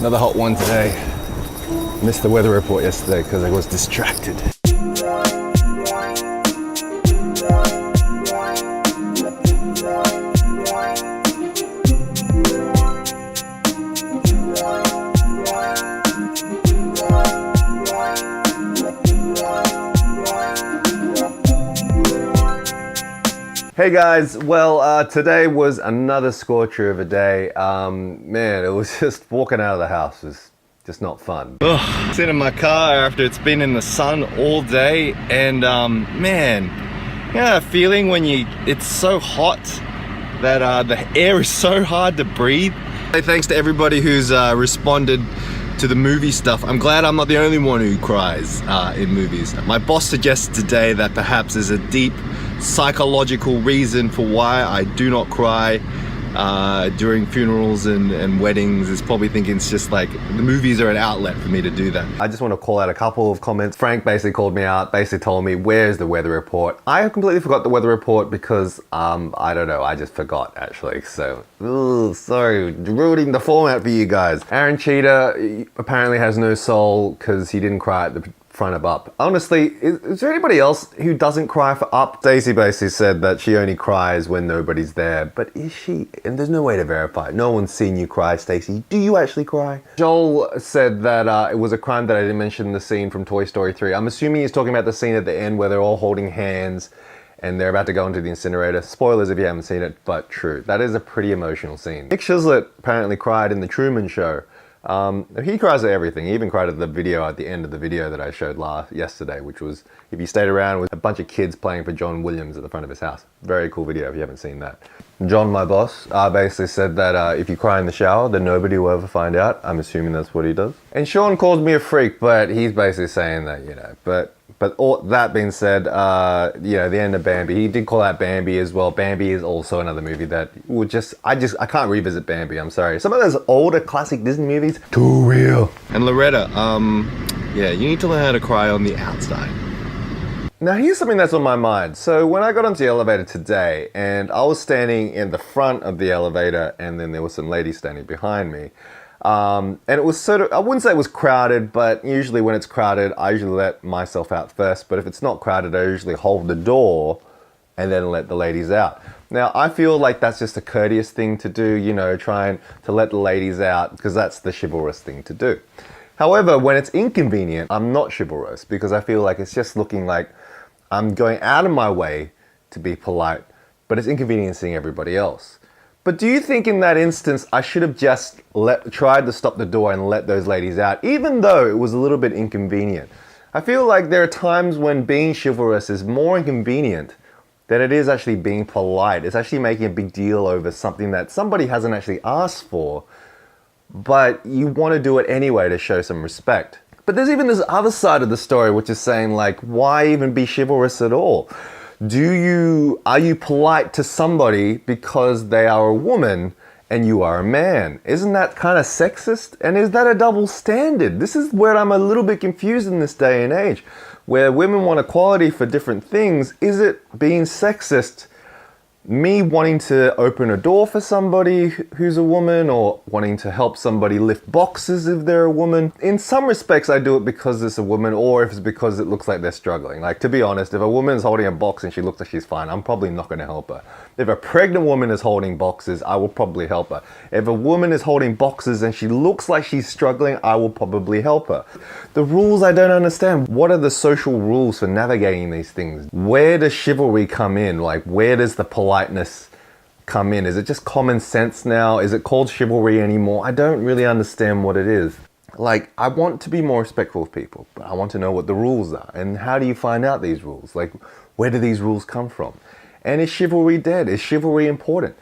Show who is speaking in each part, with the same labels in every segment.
Speaker 1: Another hot one today. Missed the weather report yesterday because I was distracted. Hey guys, well today was another scorcher of a day. Man, it was just walking out of the house was just not fun. Ugh, sitting in my car after it's been in the sun all day, and man, you know that feeling when it's so hot that the air is so hard to breathe. Hey, thanks to everybody who's responded to the movie stuff. I'm glad I'm not the only one who cries in movies. My boss suggested today that perhaps there's a deep psychological reason for why I do not cry during funerals and weddings. Is probably thinking it's just like the movies are an outlet for me to do that. I just want to call out a couple of comments. Frank basically called me out, basically told me, where's the weather report? I completely forgot the weather report because I don't know, I just forgot actually. So, ooh, sorry, ruining the format for you guys. Aaron Cheetah apparently has no soul because he didn't cry at the front of Up. Honestly, is there anybody else who doesn't cry for Up? Stacey basically said that she only cries when nobody's there, but is she? And there's no way to verify it. No one's seen you cry, Stacey. Do you actually cry? Joel said that it was a crime that I didn't mention the scene from Toy Story 3. I'm assuming he's talking about the scene at the end where they're all holding hands and they're about to go into the incinerator. Spoilers if you haven't seen it, but true. That is a pretty emotional scene. Nick Chislett apparently cried in The Truman Show. He cries at everything. He even cried at the video at the end of the video that I showed yesterday, which was, if you stayed around, with a bunch of kids playing for John Williams at the front of his house. Very cool video if you haven't seen that. John, my boss, basically said that if you cry in the shower, then nobody will ever find out. I'm assuming that's what he does. And Sean calls me a freak, but he's basically saying that, you know, but all that being said, you know, the end of Bambi, he did call out Bambi as well. Bambi is also another movie that would I can't revisit Bambi, I'm sorry. Some of those older classic Disney movies, too real. And Loretta, yeah, you need to learn how to cry on the outside. Now here's something that's on my mind. So when I got onto the elevator today, and I was standing in the front of the elevator, and then there was some lady standing behind me. And it was sort of, I wouldn't say it was crowded, but usually when it's crowded, I usually let myself out first. But if it's not crowded, I usually hold the door and then let the ladies out. Now, I feel like that's just a courteous thing to do, you know, trying to let the ladies out because that's the chivalrous thing to do. However, when it's inconvenient, I'm not chivalrous because I feel like it's just looking like I'm going out of my way to be polite, but it's inconveniencing everybody else. But do you think in that instance, I should have just tried to stop the door and let those ladies out, even though it was a little bit inconvenient? I feel like there are times when being chivalrous is more inconvenient than it is actually being polite. It's actually making a big deal over something that somebody hasn't actually asked for, but you want to do it anyway to show some respect. But there's even this other side of the story, which is saying like, why even be chivalrous at all? Are you polite to somebody because they are a woman and you are a man? Isn't that kind of sexist? And is that a double standard? This is where I'm a little bit confused in this day and age, where women want equality for different things. Is it being sexist? Me wanting to open a door for somebody who's a woman, or wanting to help somebody lift boxes if they're a woman. In some respects, I do it because it's a woman, or if it's because it looks like they're struggling. Like, to be honest, if a woman's holding a box and she looks like she's fine, I'm probably not going to help her. If a pregnant woman is holding boxes, I will probably help her. If a woman is holding boxes and she looks like she's struggling, I will probably help her. The rules I don't understand. What are the social rules for navigating these things? Where does chivalry come in? Like, where does the politeness come in? Is it just common sense now? Is it called chivalry anymore? I don't really understand what it is. Like, I want to be more respectful of people, but I want to know what the rules are. And how do you find out these rules? Like, where do these rules come from? And is chivalry dead? Is chivalry important?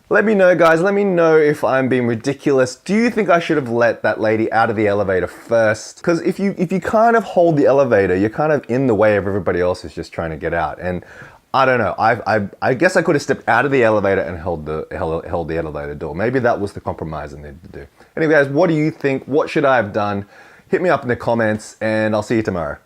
Speaker 1: Let me know, guys. Let me know if I'm being ridiculous. Do you think I should have let that lady out of the elevator first? Because if you kind of hold the elevator, you're kind of in the way of everybody else who's just trying to get out. And I don't know. I guess I could have stepped out of the elevator and held the elevator door. Maybe that was the compromise I needed to do. Anyway, guys, what do you think? What should I have done? Hit me up in the comments, and I'll see you tomorrow.